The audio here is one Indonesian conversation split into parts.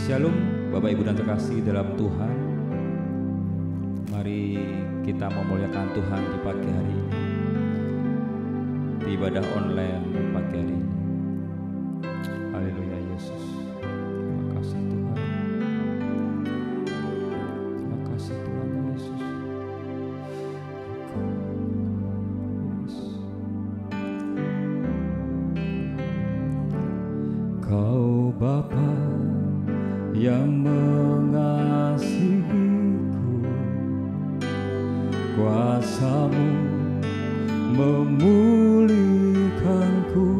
Shalom Bapak Ibu dan terkasih dalam Tuhan. Mari kita memuliakan Tuhan di pagi hari ini, di ibadah online pagi hari ini. Haleluya Yesus. Terima kasih Tuhan. Terima kasih Tuhan Yesus. Kau Bapa yang mengasihiku, kuasa-Mu memulihkanku,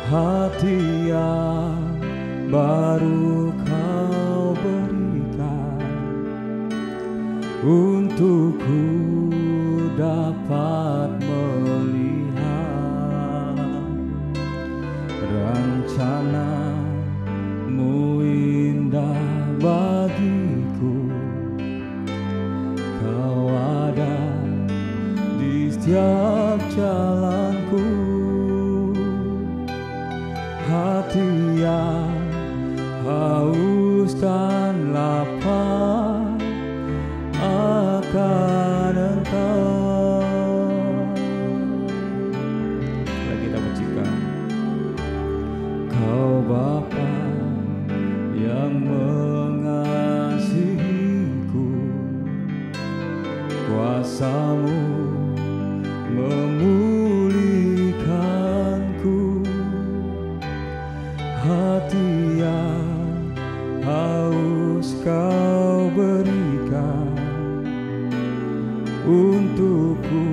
hati yang baru Kau berikan untukku dapat melihat rencana-Mu indah bagiku. Kau ada di setiap jalanku, hati yang haus dan lapar akan Engkau. Mari kita pujikan. Kau Bapa yang mengasihiku, kuasa-Mu memulihkanku, hati yang haus Kau berikan untukku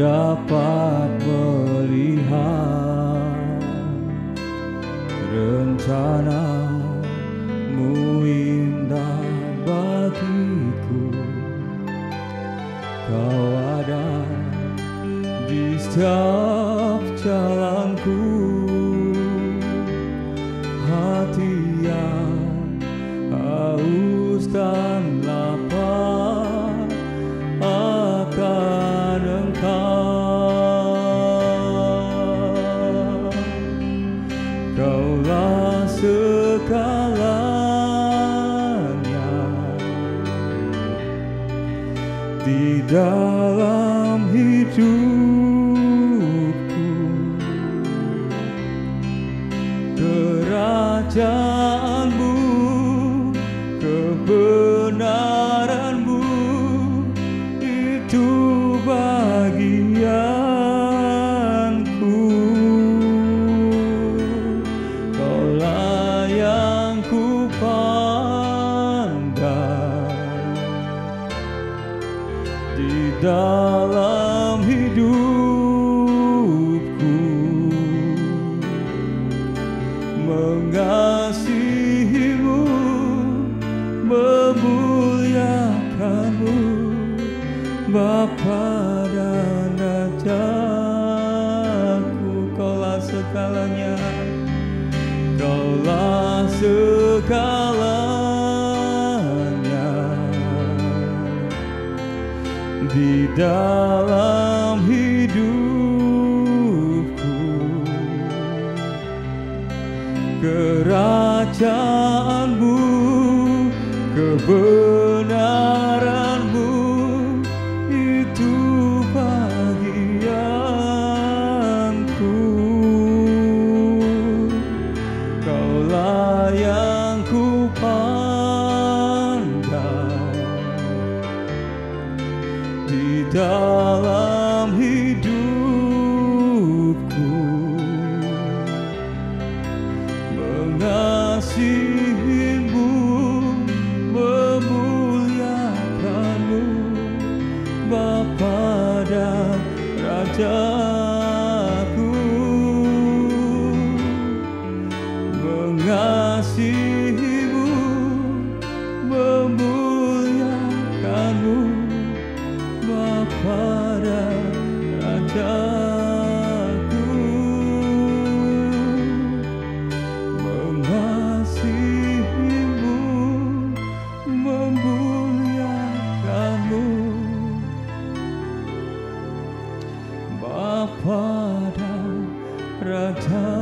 dapat melihat rencana-Mu indah bagiku. Kau ada di setiap jalanku, hati yang haus dan lapar akan Engkau. Kaulah segalanya di dalam hidupku, kerajaan-Mu, kebenaran-Mu itu bagianku. Kaulah yang ku pandang di dalam hidupku, mengasihi-Mu, memuliakan-Mu, Bapa dan Rajaku. Kaulah segalanya, Kaulah segalanya di dalam hidupku, kerajaan-Mu, kebenaran-Mu itu bagianku. Kaulah yang ku pandang di dalam hidupku, mengasihi-Mu, memuliakan-Mu, Bapa dan Rajaku. Mengasihi-Mu, memuliakan-Mu, Bapa dan Rajaku. Mengasihi-Mu, memuliakan-Mu, Bapa dan Rajaku.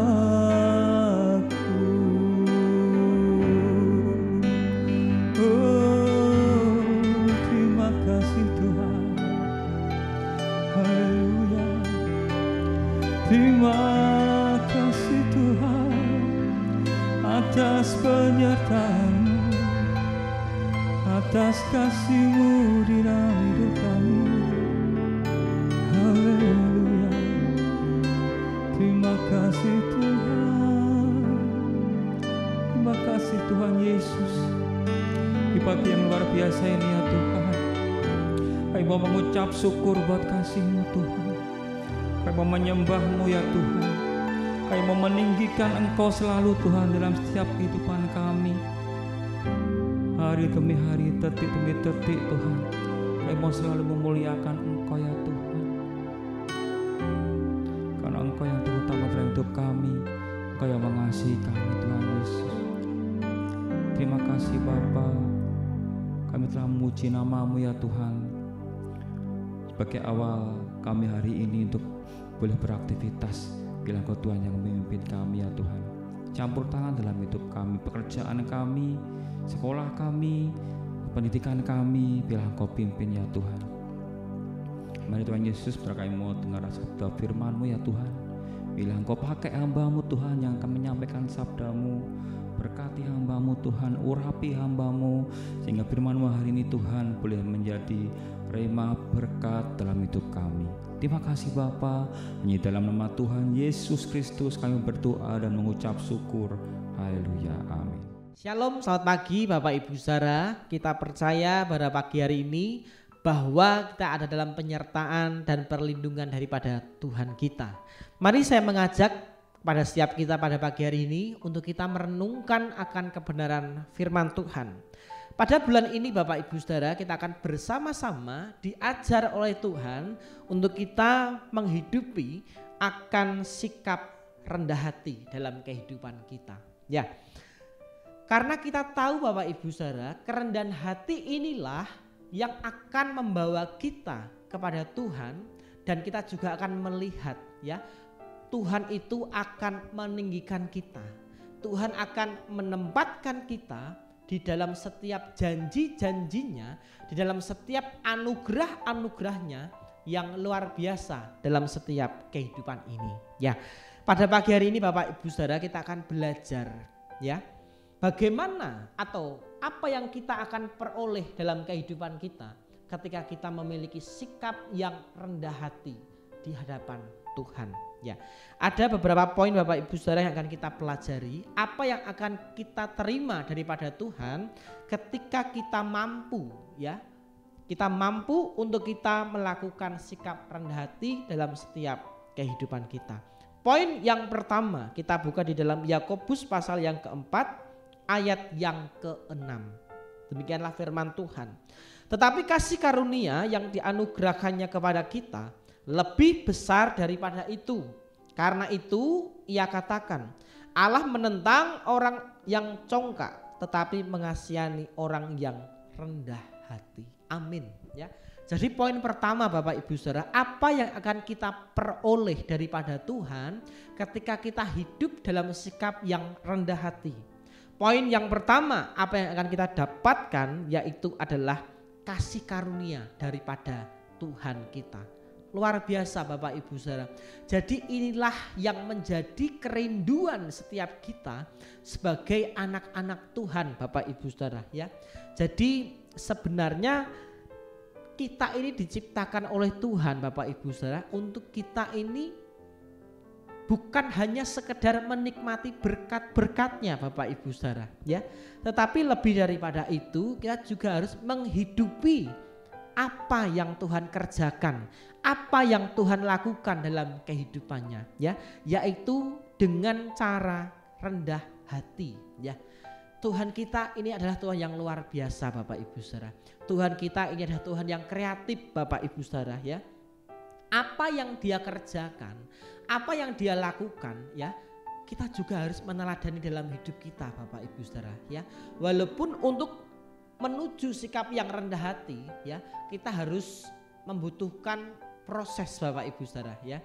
atas penyertaan-Mu, atas kasih-Mu di dalam hidup kami. Haleluya. Terima kasih Tuhan. Terima kasih Tuhan Yesus. Di pagi yang luar biasa ini ya Tuhan, kami mau mengucap syukur buat kasih-Mu Tuhan. Kami mau menyembah-Mu ya Tuhan. Kami mau meninggikan Engkau selalu Tuhan dalam setiap kehidupan kami. Hari demi hari, detik demi detik Tuhan, kami mau selalu memuliakan Engkau ya Tuhan. Karena Engkau yang terutama dalam hidup kami, Engkau yang mengasihi kami Tuhan Yesus. Terima kasih Bapa, kami telah memuji nama-Mu ya Tuhan. Sebagai awal kami hari ini untuk boleh beraktivitas, bilang Kau Tuhan yang memimpin kami ya Tuhan. Campur tangan dalam hidup kami, pekerjaan kami, sekolah kami, pendidikan kami, bilang Kau pimpin ya Tuhan. Mari Tuhan Yesus, kami mau dengar sabda firman-Mu ya Tuhan. Bilang Kau pakai hamba-Mu Tuhan yang akan menyampaikan sabda-Mu. Berkati hamba-Mu Tuhan, urapi hamba-Mu, sehingga firman-Mu hari ini Tuhan boleh menjadi rema berkat dalam hidup kami. Terima kasih Bapa, hanya dalam nama Tuhan Yesus Kristus kami berdoa dan mengucap syukur. Haleluya, amin. Shalom, selamat pagi Bapak Ibu Saudara. Kita percaya pada pagi hari ini bahwa kita ada dalam penyertaan dan perlindungan daripada Tuhan kita. Mari saya mengajak pada setiap kita pada pagi hari ini untuk kita merenungkan akan kebenaran firman Tuhan. Pada bulan ini Bapak Ibu Saudara, kita akan bersama-sama diajar oleh Tuhan untuk kita menghidupi akan sikap rendah hati dalam kehidupan kita. Ya, karena kita tahu Bapak Ibu Saudara, kerendahan hati inilah yang akan membawa kita kepada Tuhan, dan kita juga akan melihat ya, Tuhan itu akan meninggikan kita. Tuhan akan menempatkan kita di dalam setiap janji-janjinya, di dalam setiap anugerah-anugerahnya yang luar biasa dalam setiap kehidupan ini. Ya, pada pagi hari ini Bapak Ibu Saudara, kita akan belajar ya, bagaimana atau apa yang kita akan peroleh dalam kehidupan kita ketika kita memiliki sikap yang rendah hati di hadapan Tuhan. Ya, ada beberapa poin Bapak Ibu Saudara yang akan kita pelajari, apa yang akan kita terima daripada Tuhan ketika kita mampu ya. Kita mampu untuk kita melakukan sikap rendah hati dalam setiap kehidupan kita. Poin yang pertama, kita buka di dalam Yakobus pasal yang keempat ayat yang ke-6. Demikianlah firman Tuhan. Tetapi kasih karunia yang dianugerahkannya kepada kita lebih besar daripada itu. Karena itu ia katakan, Allah menentang orang yang congkak, tetapi mengasihani orang yang rendah hati. Amin ya. Jadi poin pertama Bapak Ibu Saudara, apa yang akan kita peroleh daripada Tuhan ketika kita hidup dalam sikap yang rendah hati. Poin yang pertama, apa yang akan kita dapatkan yaitu adalah kasih karunia daripada Tuhan kita. Luar biasa Bapak Ibu Saudara. Jadi inilah yang menjadi kerinduan setiap kita sebagai anak-anak Tuhan Bapak Ibu Saudara ya. Jadi sebenarnya kita ini diciptakan oleh Tuhan Bapak Ibu Saudara untuk kita ini bukan hanya sekedar menikmati berkat-berkatnya Bapak Ibu Saudara ya. Tetapi lebih daripada itu kita juga harus menghidupi apa yang Tuhan kerjakan, apa yang Tuhan lakukan dalam kehidupannya ya, yaitu dengan cara rendah hati ya. Tuhan kita ini adalah Tuhan yang luar biasa Bapak Ibu Saudara. Tuhan kita ini adalah Tuhan yang kreatif Bapak Ibu Saudara ya. Apa yang Dia kerjakan, apa yang Dia lakukan ya, kita juga harus meneladani dalam hidup kita Bapak Ibu Saudara ya. Walaupun untuk menuju sikap yang rendah hati ya, kita harus membutuhkan proses Bapak Ibu Saudara ya.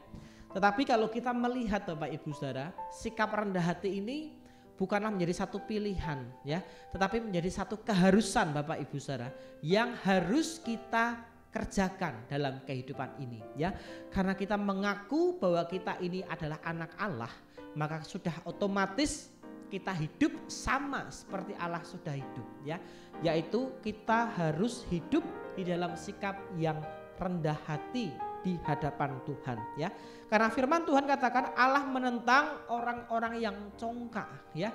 Tetapi kalau kita melihat Bapak Ibu Saudara, sikap rendah hati ini bukanlah menjadi satu pilihan ya, tetapi menjadi satu keharusan Bapak Ibu Saudara yang harus kita kerjakan dalam kehidupan ini ya. Karena kita mengaku bahwa kita ini adalah anak Allah, maka sudah otomatis kita hidup sama seperti Allah sudah hidup, ya, yaitu kita harus hidup di dalam sikap yang rendah hati di hadapan Tuhan, ya. Karena firman Tuhan katakan Allah menentang orang-orang yang congkak, ya.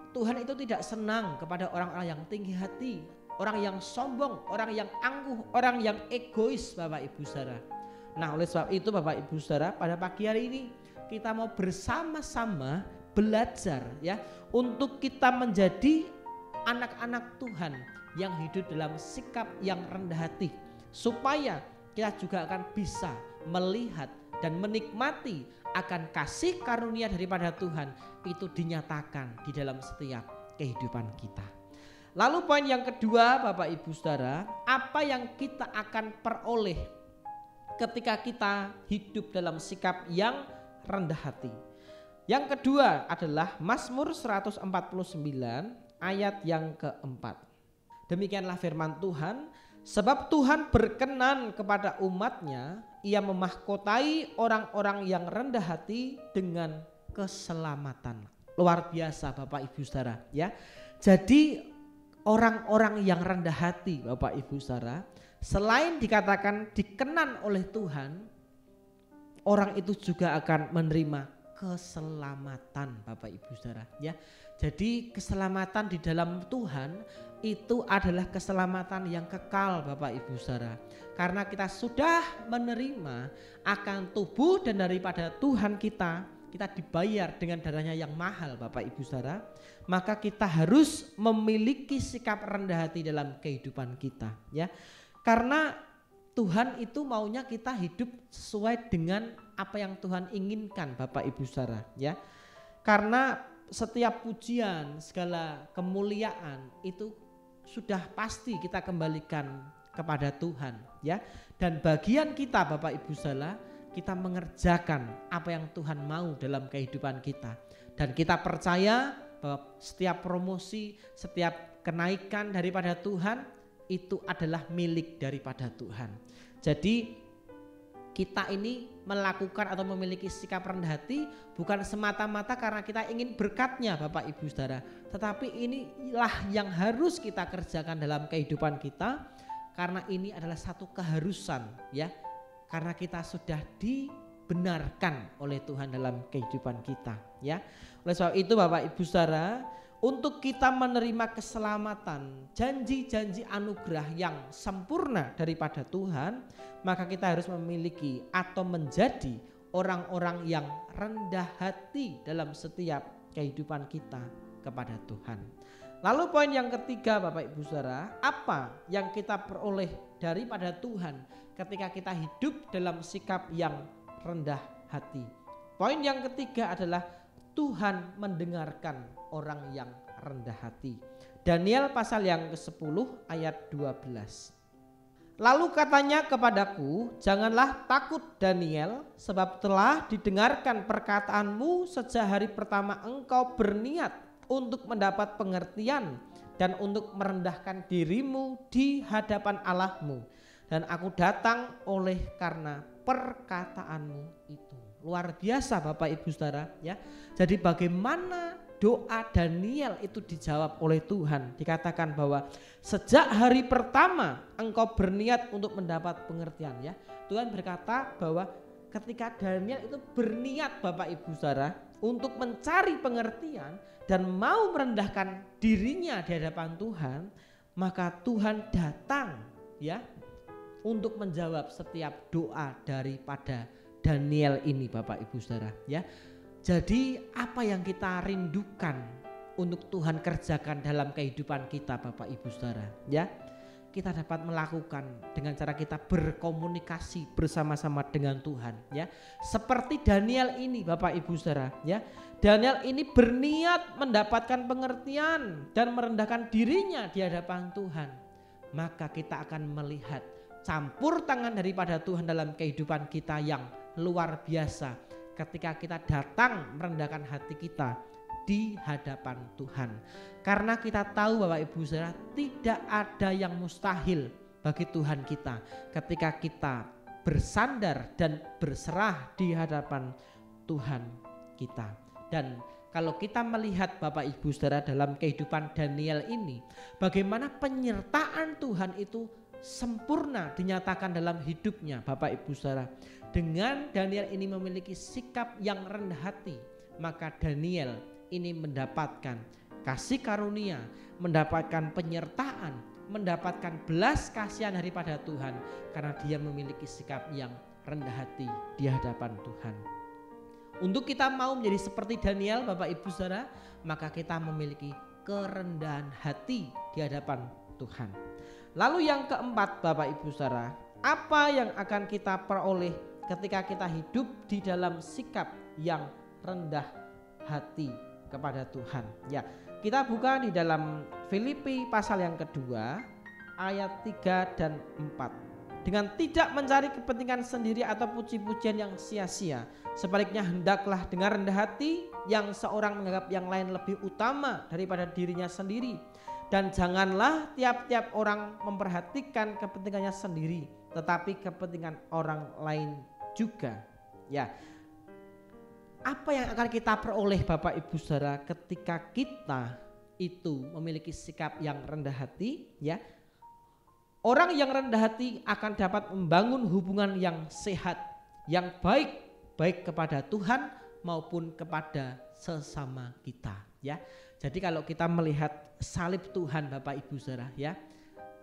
Tuhan itu tidak senang kepada orang-orang yang tinggi hati, orang yang sombong, orang yang angkuh, orang yang egois, Bapak Ibu Saudara. Nah, oleh sebab itu Bapak Ibu Saudara, pada pagi hari ini kita mau bersama-sama belajar, ya, untuk kita menjadi anak-anak Tuhan yang hidup dalam sikap yang rendah hati, supaya kita juga akan bisa melihat dan menikmati akan kasih karunia daripada Tuhan itu dinyatakan di dalam setiap kehidupan kita. Lalu poin yang kedua Bapak Ibu Saudara, apa yang kita akan peroleh ketika kita hidup dalam sikap yang rendah hati? Yang kedua adalah Mazmur 149 ayat yang keempat. Demikianlah firman Tuhan, sebab Tuhan berkenan kepada umatnya, ia memahkotai orang-orang yang rendah hati dengan keselamatan. Luar biasa Bapak Ibu Saudara, ya. Jadi orang-orang yang rendah hati Bapak Ibu Saudara, selain dikatakan dikenan oleh Tuhan, orang itu juga akan menerima keselamatan Bapak Ibu Saudara, ya. Jadi keselamatan di dalam Tuhan itu adalah keselamatan yang kekal Bapak Ibu Saudara. Karena kita sudah menerima akan tubuh dan daripada Tuhan kita dibayar dengan darahnya yang mahal Bapak Ibu Saudara. Maka kita harus memiliki sikap rendah hati dalam kehidupan kita, ya. Karena Tuhan itu maunya kita hidup sesuai dengan apa yang Tuhan inginkan Bapak Ibu Saudara, ya. Karena setiap pujian, segala kemuliaan itu sudah pasti kita kembalikan kepada Tuhan, ya. Dan bagian kita Bapak Ibu Saudara, kita mengerjakan apa yang Tuhan mau dalam kehidupan kita. Dan kita percaya bahwa setiap promosi, setiap kenaikan daripada Tuhan itu adalah milik daripada Tuhan. Jadi kita ini melakukan atau memiliki sikap rendah hati bukan semata-mata karena kita ingin berkatnya Bapak Ibu Saudara, tetapi inilah yang harus kita kerjakan dalam kehidupan kita, karena ini adalah satu keharusan, ya, karena kita sudah dibenarkan oleh Tuhan dalam kehidupan kita, ya. Oleh sebab itu Bapak Ibu Saudara, untuk kita menerima keselamatan, janji-janji anugerah yang sempurna daripada Tuhan, maka kita harus memiliki atau menjadi orang-orang yang rendah hati dalam setiap kehidupan kita kepada Tuhan. Lalu poin yang ketiga Bapak Ibu Saudara, apa yang kita peroleh daripada Tuhan ketika kita hidup dalam sikap yang rendah hati? Poin yang ketiga adalah Tuhan mendengarkan orang yang rendah hati. Daniel pasal yang ke-10 ayat 12. Lalu katanya kepadaku, janganlah takut Daniel, sebab telah didengarkan perkataanmu sejak hari pertama engkau berniat untuk mendapat pengertian dan untuk merendahkan dirimu di hadapan Allahmu. Dan aku datang oleh karena perkataanmu itu. Luar biasa Bapak Ibu Saudara, ya. Jadi bagaimana doa Daniel itu dijawab oleh Tuhan. Dikatakan bahwa sejak hari pertama engkau berniat untuk mendapat pengertian, ya. Tuhan berkata bahwa ketika Daniel itu berniat Bapak Ibu Saudara untuk mencari pengertian dan mau merendahkan dirinya di hadapan Tuhan, maka Tuhan datang, ya, untuk menjawab setiap doa daripada Daniel ini Bapak Ibu Saudara, ya. Jadi apa yang kita rindukan untuk Tuhan kerjakan dalam kehidupan kita Bapak Ibu Saudara, ya. Kita dapat melakukan dengan cara kita berkomunikasi bersama-sama dengan Tuhan, ya. Seperti Daniel ini Bapak Ibu Saudara, ya. Daniel ini berniat mendapatkan pengertian dan merendahkan dirinya di hadapan Tuhan. Maka kita akan melihat campur tangan daripada Tuhan dalam kehidupan kita yang luar biasa ketika kita datang merendahkan hati kita di hadapan Tuhan. Karena kita tahu Bapak Ibu Saudara, tidak ada yang mustahil bagi Tuhan kita ketika kita bersandar dan berserah di hadapan Tuhan kita. Dan kalau kita melihat Bapak Ibu Saudara dalam kehidupan Daniel ini, bagaimana penyertaan Tuhan itu sempurna dinyatakan dalam hidupnya Bapak Ibu Saudara. Dengan Daniel ini memiliki sikap yang rendah hati, maka Daniel ini mendapatkan kasih karunia, mendapatkan penyertaan, mendapatkan belas kasihan daripada Tuhan karena dia memiliki sikap yang rendah hati di hadapan Tuhan. Untuk kita mau menjadi seperti Daniel Bapak Ibu Saudara, maka kita memiliki kerendahan hati di hadapan Tuhan. Lalu yang keempat Bapak Ibu Saudara, apa yang akan kita peroleh ketika kita hidup di dalam sikap yang rendah hati kepada Tuhan? Ya, kita buka di dalam Filipi pasal yang kedua ayat 3 dan 4. Dengan tidak mencari kepentingan sendiri atau puji-pujian yang sia-sia, sebaliknya hendaklah dengan rendah hati yang seorang menganggap yang lain lebih utama daripada dirinya sendiri, dan janganlah tiap-tiap orang memperhatikan kepentingannya sendiri, tetapi kepentingan orang lain juga. Ya, apa yang akan kita peroleh Bapak Ibu Saudara ketika kita itu memiliki sikap yang rendah hati? Ya, orang yang rendah hati akan dapat membangun hubungan yang sehat, yang baik, baik kepada Tuhan maupun kepada sesama kita. Ya, jadi kalau kita melihat salib Tuhan Bapak Ibu Saudara, ya,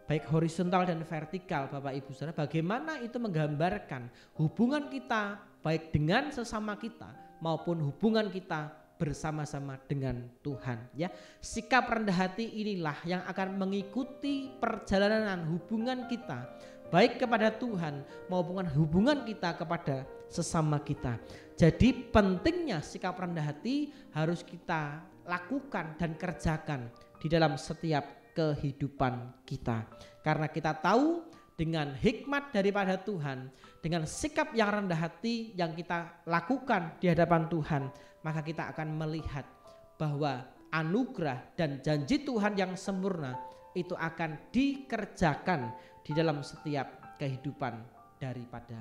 baik horizontal dan vertikal Bapak Ibu Saudara, bagaimana itu menggambarkan hubungan kita baik dengan sesama kita maupun hubungan kita bersama-sama dengan Tuhan. Ya, sikap rendah hati inilah yang akan mengikuti perjalanan hubungan kita baik kepada Tuhan maupun hubungan kita kepada sesama kita. Jadi pentingnya sikap rendah hati harus kita lakukan dan kerjakan di dalam setiap kehidupan kita, karena kita tahu dengan hikmat daripada Tuhan, dengan sikap yang rendah hati yang kita lakukan di hadapan Tuhan, maka kita akan melihat bahwa anugerah dan janji Tuhan yang sempurna itu akan dikerjakan di dalam setiap kehidupan daripada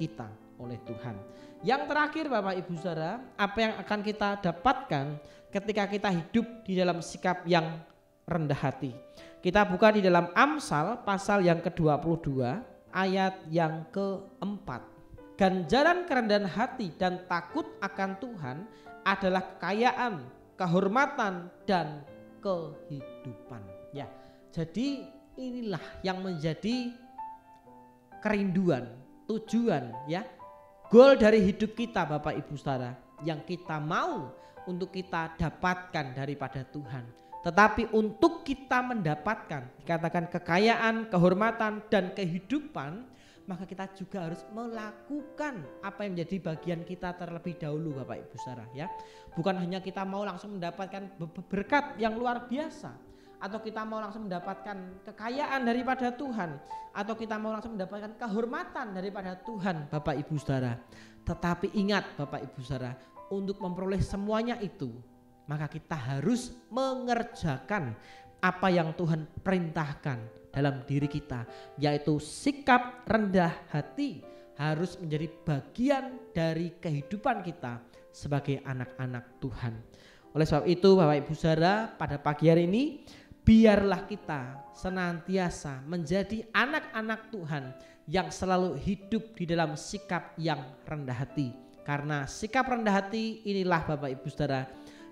kita oleh Tuhan. Yang terakhir Bapak Ibu Saudara, apa yang akan kita dapatkan ketika kita hidup di dalam sikap yang rendah hati? Kita buka di dalam Amsal pasal yang ke-22 ayat yang keempat. Ganjaran kerendahan hati dan takut akan Tuhan adalah kekayaan, kehormatan, dan kehidupan. Ya, jadi inilah yang menjadi kerinduan, tujuan, ya, goal dari hidup kita Bapak Ibu Saudara, yang kita mau untuk kita dapatkan daripada Tuhan. Tetapi untuk kita mendapatkan, dikatakan kekayaan, kehormatan, dan kehidupan, maka kita juga harus melakukan apa yang menjadi bagian kita terlebih dahulu Bapak Ibu Saudara, ya. Bukan hanya kita mau langsung mendapatkan berkat yang luar biasa, atau kita mau langsung mendapatkan kekayaan daripada Tuhan, atau kita mau langsung mendapatkan kehormatan daripada Tuhan Bapak Ibu Saudara. Tetapi ingat Bapak Ibu Saudara, untuk memperoleh semuanya itu, maka kita harus mengerjakan apa yang Tuhan perintahkan dalam diri kita, yaitu sikap rendah hati harus menjadi bagian dari kehidupan kita sebagai anak-anak Tuhan. Oleh sebab itu Bapak Ibu Saudara, pada pagi hari ini biarlah kita senantiasa menjadi anak-anak Tuhan yang selalu hidup di dalam sikap yang rendah hati. Karena sikap rendah hati inilah Bapak Ibu Saudara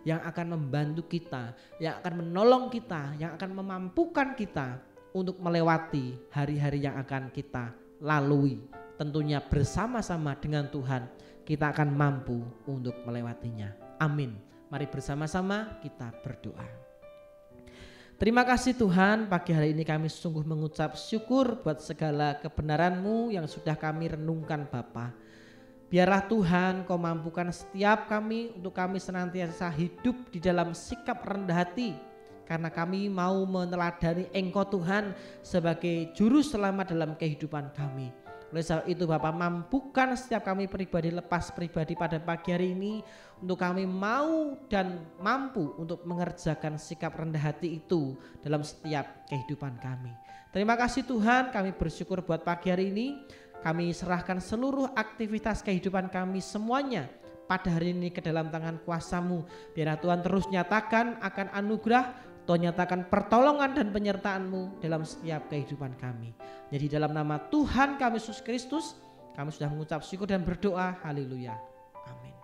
yang akan membantu kita, yang akan menolong kita, yang akan memampukan kita untuk melewati hari-hari yang akan kita lalui. Tentunya bersama-sama dengan Tuhan kita akan mampu untuk melewatinya. Amin. Mari bersama-sama kita berdoa. Terima kasih Tuhan, pagi hari ini kami sungguh mengucap syukur buat segala kebenaran-Mu yang sudah kami renungkan Bapa. Biarlah Tuhan Kau mampukan setiap kami untuk kami senantiasa hidup di dalam sikap rendah hati, karena kami mau meneladani Engkau Tuhan sebagai juru selamat dalam kehidupan kami. Oleh sebab itu Bapa, mampukan setiap kami pribadi lepas pribadi pada pagi hari ini untuk kami mau dan mampu untuk mengerjakan sikap rendah hati itu dalam setiap kehidupan kami. Terima kasih Tuhan, kami bersyukur buat pagi hari ini. Kami serahkan seluruh aktivitas kehidupan kami semuanya pada hari ini ke dalam tangan kuasa-Mu. Biarlah Tuhan terus nyatakan akan anugerah, Tuhan nyatakan pertolongan dan penyertaan-Mu dalam setiap kehidupan kami. Jadi dalam nama Tuhan kami Yesus Kristus, kami sudah mengucap syukur dan berdoa. Haleluya.